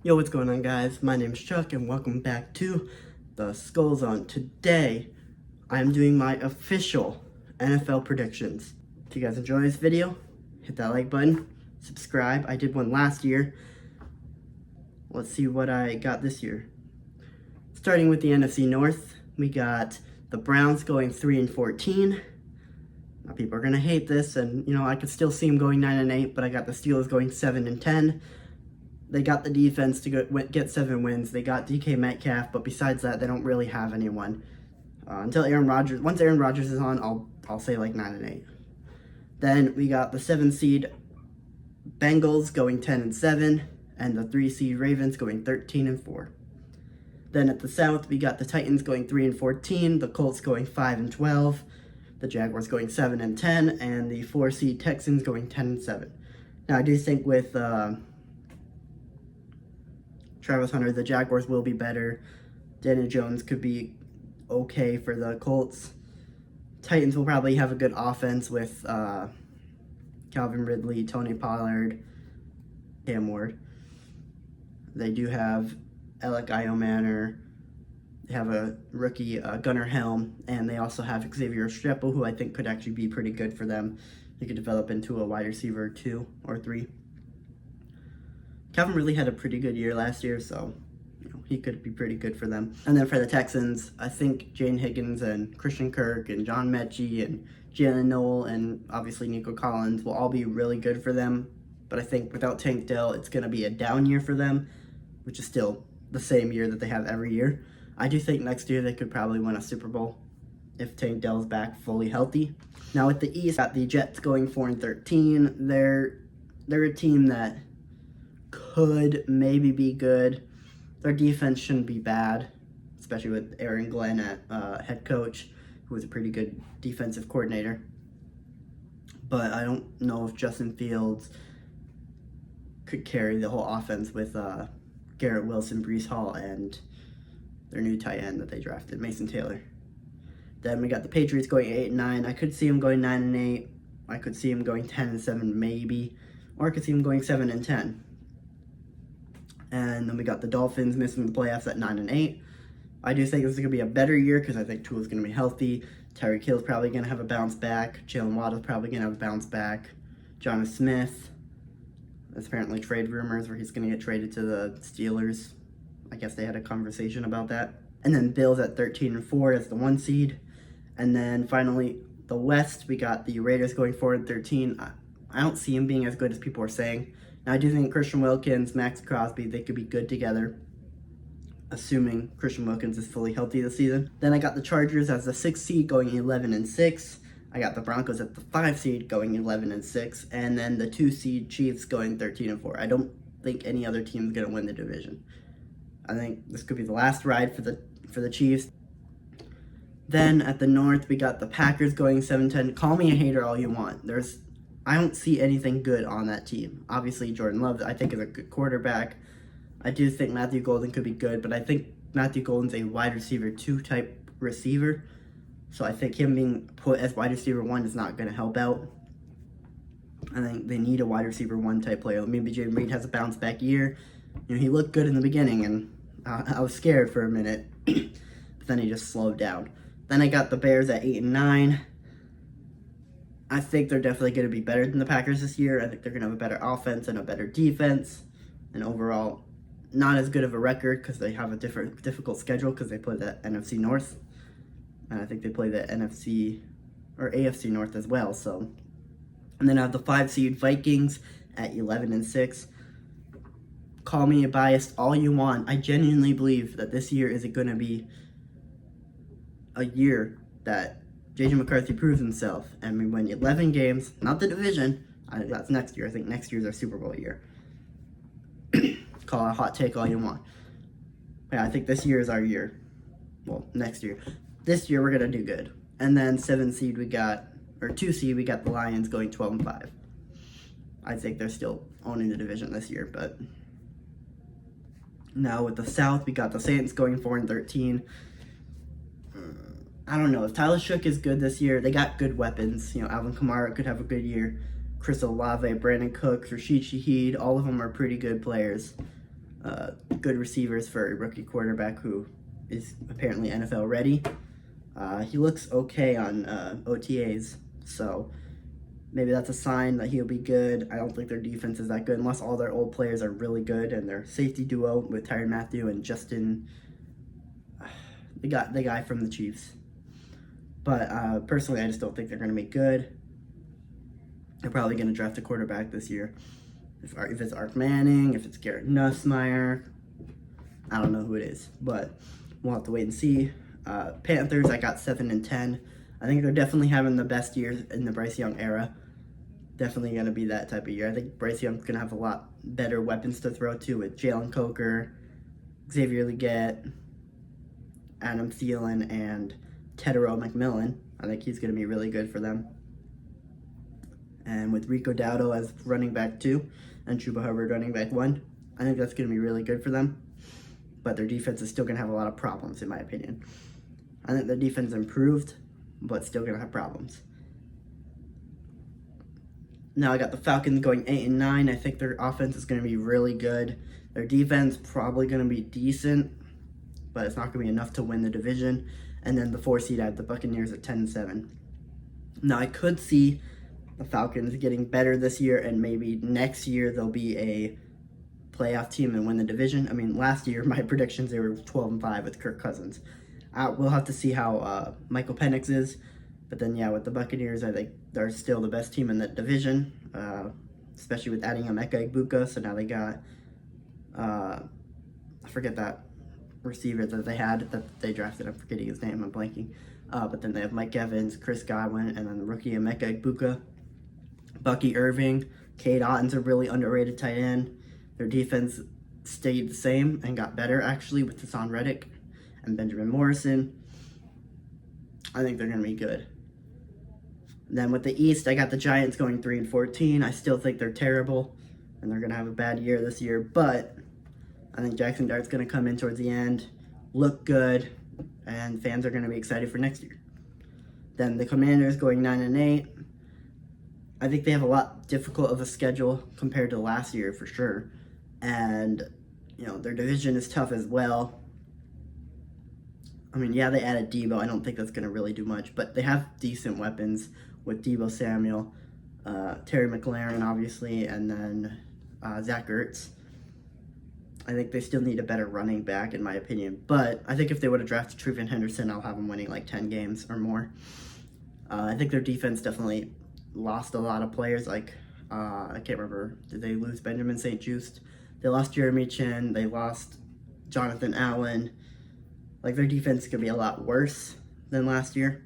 Yo, what's going on, guys? My name is Chuck and welcome back to TheSkolZone. Today, I'm doing my official NFL predictions. If you guys enjoy this video, hit that like button, subscribe. I did one last year. Let's see what I got this year. Starting with the NFC North, we got the Browns going 3-14. Now, people are going to hate this, and I could still see them going 9-8, but I got the Steelers going 7-10. They got the defense to get 7 wins. They got DK Metcalf, but besides that, they don't really have anyone. Until Aaron Rodgers, once Aaron Rodgers is on, I'll say like 9-8. Then we got the 7 seed Bengals going 10-7, and the 3 seed Ravens going 13-4. Then at the South, we got the Titans going 3-14, the Colts going 5-12, the Jaguars going 7-10, and the 4 seed Texans going 10-7. Now I do think with Travis Hunter, the Jaguars will be better. Daniel Jones could be okay for the Colts. Titans will probably have a good offense with Calvin Ridley, Tony Pollard, Cam Ward. They do have Alec Iomanner. They have a rookie, Gunnar Helm, and they also have Xavier Streppel, who I think could actually be pretty good for them. He could develop into a wide receiver 2 or 3. Calvin Ridley had a pretty good year last year, so he could be pretty good for them. And then for the Texans, I think Jane Higgins and Christian Kirk and John Mechie and Jalen Noel and obviously Nico Collins will all be really good for them. But I think without Tank Dell, it's going to be a down year for them, which is still the same year that they have every year. I do think next year they could probably win a Super Bowl if Tank Dell's back fully healthy. Now with the East, got the Jets going 4-13. They're a team that could maybe be good. Their defense shouldn't be bad, especially with Aaron Glenn at head coach, who was a pretty good defensive coordinator. But I don't know if Justin Fields could carry the whole offense with Garrett Wilson, Breece Hall, and their new tight end that they drafted, Mason Taylor. Then we got the Patriots going 8-9. I could see them going 9-8. I could see them going 10-7 maybe, or I could see them going 7-10. And then we got the Dolphins missing the playoffs at 9-8. I do think this is going to be a better year because I think Tua's going to be healthy. Tyreek Hill's probably going to have a bounce back. Jalen Waddle's probably going to have a bounce back. Jonnu Smith, there's apparently trade rumors where he's going to get traded to the Steelers. I guess they had a conversation about that. And then Bills at 13-4 as the 1 seed. And then finally, the West, we got the Raiders going 4-13. I don't see them being as good as people are saying. Now, I do think Christian Wilkins, Max Crosby, they could be good together, assuming Christian Wilkins is fully healthy this season. Then I got the Chargers as the 6th seed going 11-6. I got the Broncos at the 5 seed going 11-6. And then the 2 seed Chiefs going 13-4. I don't think any other team is going to win the division. I think this could be the last ride for the Chiefs. Then at the North, we got the Packers going 7-10. Call me a hater all you want. I don't see anything good on that team. Obviously, Jordan Love, I think, is a good quarterback. I do think Matthew Golden could be good, but I think Matthew Golden's a wide receiver 2 type receiver. So I think him being put as wide receiver 1 is not going to help out. I think they need a wide receiver 1 type player. Maybe Jayden Reed has a bounce back year. He looked good in the beginning, and I was scared for a minute. But then he just slowed down. Then I got the Bears at 8-9. I think they're definitely going to be better than the Packers this year. I think they're going to have a better offense and a better defense. And overall, not as good of a record because they have a difficult schedule because they play the NFC North. And I think they play the NFC or AFC North as well. So, and then I have the 5 seed Vikings at 11-6. Call me a biased all you want. I genuinely believe that this year is going to be a year that J.J. McCarthy proves himself, and we win 11 games, not the division. That's next year. I think next year's our Super Bowl year. Call it a hot take all you want. Yeah, I think this year is our year. Well, next year. This year we're going to do good. And then 2 seed, we got the Lions going 12-5. I think they're still owning the division this year, but now with the South, we got the Saints going 4-13. I don't know if Tyler Shook is good this year. They got good weapons. Alvin Kamara could have a good year. Chris Olave, Brandon Cooks, Rashid Shaheed, all of them are pretty good players. Good receivers for a rookie quarterback who is apparently NFL ready. He looks okay on OTAs, so maybe that's a sign that he'll be good. I don't think their defense is that good unless all their old players are really good, and their safety duo with Tyrann Mathieu and Justin, the guy from the Chiefs. But personally, I just don't think they're going to be good. They're probably going to draft a quarterback this year. If it's Ark Manning, if it's Garrett Nussmeier, I don't know who it is, but we'll have to wait and see. Panthers, I got 7-10. I think they're definitely having the best years in the Bryce Young era. Definitely going to be that type of year. I think Bryce Young's going to have a lot better weapons to throw to with Jalen Coker, Xavier Legette, Adam Thielen, and Tedero McMillan. I think he's going to be really good for them. And with Rico Dowdle as running back 2 and Chuba Hubbard running back 1, I think that's going to be really good for them. But their defense is still going to have a lot of problems, in my opinion. I think their defense improved, but still going to have problems. Now I got the Falcons going 8-9. I think their offense is going to be really good. Their defense probably going to be decent, but it's not going to be enough to win the division. And then the 4 seed, I have the Buccaneers at 10-7. Now I could see the Falcons getting better this year, and maybe next year they'll be a playoff team and win the division. I mean, last year my predictions, they were 12-5 with Kirk Cousins. We'll have to see how Michael Penix is, but then yeah, with the Buccaneers, I think they're still the best team in the division, especially with adding Emeka Egbuka. So now they got I forget that receiver that they had that they drafted. I'm forgetting his name. I'm blanking. But then they have Mike Evans, Chris Godwin, and then the rookie Emeka Egbuka. Bucky Irving, Cade Otton's a really underrated tight end. Their defense stayed the same and got better, actually, with Hassan Reddick and Benjamin Morrison. I think they're going to be good. Then with the East, I got the Giants going 3-14. I still think they're terrible, and they're going to have a bad year this year. But I think Jackson Dart's going to come in towards the end, look good, and fans are going to be excited for next year. Then the Commanders going 9-8. I think they have a lot difficult of a schedule compared to last year for sure. And, you know, their division is tough as well. I mean, yeah, they added Debo. I don't think that's going to really do much, but they have decent weapons with Debo Samuel, Terry McLaurin, obviously, and then Zach Ertz. I think they still need a better running back, in my opinion. But I think if they would have drafted Trevion Henderson, I'll have them winning like 10 games or more. I think their defense definitely lost a lot of players. Like, I can't remember. Did they lose Benjamin St-Juste? They lost Jeremy Chin. They lost Jonathan Allen. Like, their defense could be a lot worse than last year.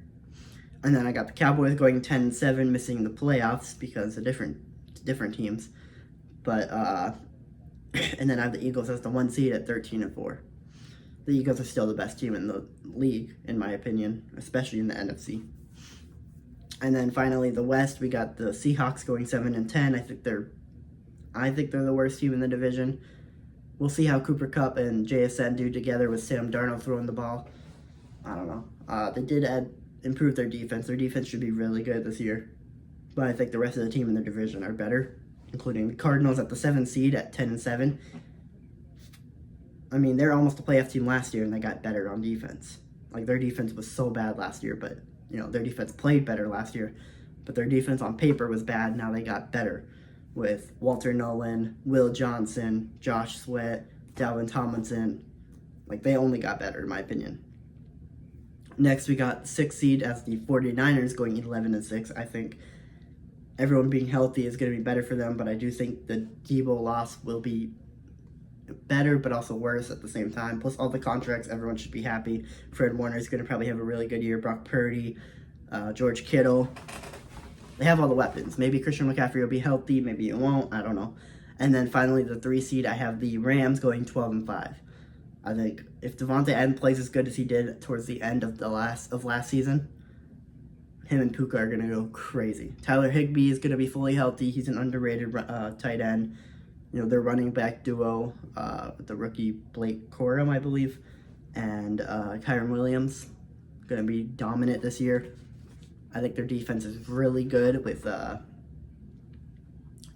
And then I got the Cowboys going 10-7, missing the playoffs because of different teams. But, and then I have the Eagles as the 1 seed at 13-4. The Eagles are still the best team in the league, in my opinion, especially in the NFC. And then finally, the West, we got the Seahawks going 7-10. I think they're the worst team in the division. We'll see how Cooper Kupp and JSN do together with Sam Darnold throwing the ball. I don't know. They did improve their defense. Their defense should be really good this year. But I think the rest of the team in their division are better, including the Cardinals at the 7th seed at 10-7. I mean, they're almost a playoff team last year, and they got better on defense. Like, their defense was so bad last year, but, you know, their defense played better last year. But their defense on paper was bad. Now they got better with Walter Nolan, Will Johnson, Josh Sweat, Dalvin Tomlinson. Like, they only got better, in my opinion. Next, we got 6th seed as the 49ers going 11-6. I think everyone being healthy is going to be better for them, but I do think the Debo loss will be better, but also worse at the same time. Plus, all the contracts, everyone should be happy. Fred Warner is going to probably have a really good year. Brock Purdy, George Kittle. They have all the weapons. Maybe Christian McCaffrey will be healthy. Maybe it won't. I don't know. And then finally, the 3 seed, I have the Rams going 12-5. I think if Devontae Adams plays as good as he did towards the end of last season, him and Puka are going to go crazy. Tyler Higbee is going to be fully healthy. He's an underrated tight end. You know, their running back duo, the rookie Blake Corum, I believe, and Kyron Williams, going to be dominant this year. I think their defense is really good with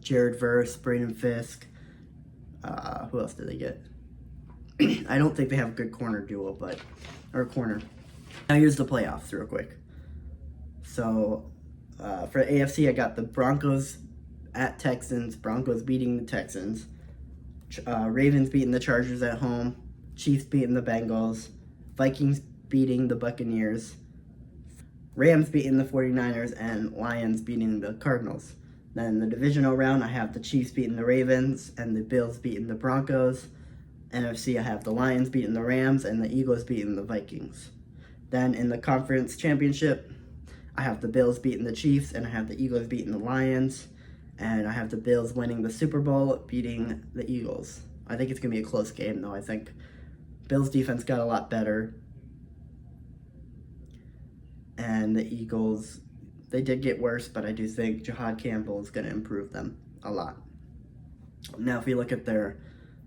Jared Verse, Braden Fisk. Who else did they get? I don't think they have a good corner duo, or corner. Now here's the playoffs real quick. So for AFC, I got the Broncos at Texans. Broncos beating the Texans. Ravens beating the Chargers at home. Chiefs beating the Bengals. Vikings beating the Buccaneers. Rams beating the 49ers, and Lions beating the Cardinals. Then in the divisional round, I have the Chiefs beating the Ravens and the Bills beating the Broncos. NFC, I have the Lions beating the Rams and the Eagles beating the Vikings. Then in the conference championship, I have the Bills beating the Chiefs, and I have the Eagles beating the Lions, and I have the Bills winning the Super Bowl, beating the Eagles. I think it's going to be a close game, though. I think Bills' defense got a lot better, and the Eagles, they did get worse, but I do think Jahad Campbell is going to improve them a lot. Now, if you look at the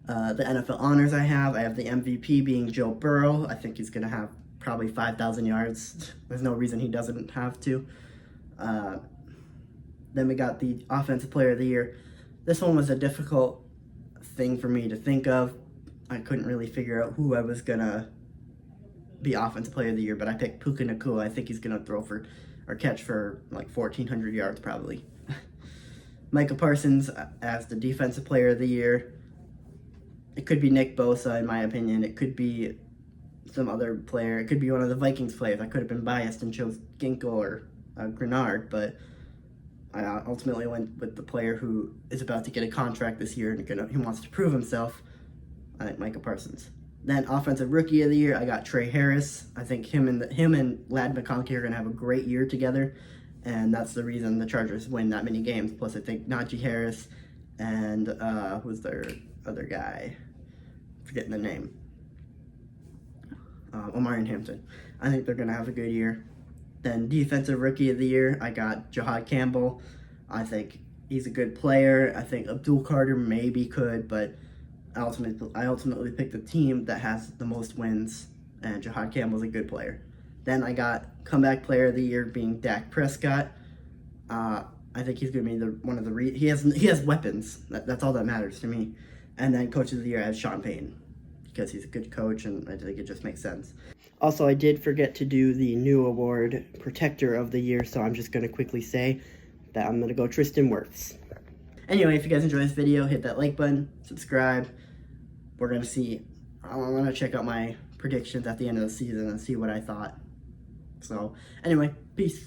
NFL honors I have the MVP being Joe Burrow. I think he's going to have probably 5,000 yards. There's no reason he doesn't have to. Then we got the Offensive Player of the Year. This one was a difficult thing for me to think of. I couldn't really figure out who I was going to be Offensive Player of the Year, but I picked Puka Nacua. I think he's going to throw for or catch for like 1,400 yards probably. Micah Parsons as the Defensive Player of the Year. It could be Nick Bosa, in my opinion. It could be some other player. It could be one of the Vikings players. I could have been biased and chose Ginkle or Grenard, but I ultimately went with the player who is about to get a contract this year and he wants to prove himself. I think Micah Parsons. Then Offensive Rookie of the Year, I got Trey Harris. I think him and Lad McConkey are going to have a great year together, and that's the reason the Chargers win that many games. Plus, I think Najee Harris and who's their other guy? Forgetting the name. Omarion Hampton. I think they're going to have a good year. Then Defensive Rookie of the Year, I got Jahad Campbell. I think he's a good player. I think Abdul Carter maybe could, but I ultimately picked the team that has the most wins, and Jahad Campbell's a good player. Then I got Comeback Player of the Year being Dak Prescott. I think he's going to be he has weapons. That's all that matters to me. And then Coach of the Year, I have Sean Payton, because he's a good coach, and I think it just makes sense. Also, I did forget to do the new award, Protector of the Year, so I'm just going to quickly say that I'm going to go Tristan Wirfs. Anyway, if you guys enjoyed this video, hit that like button, subscribe. We're going to see, I'm going to check out my predictions at the end of the season and see what I thought. So, anyway, peace.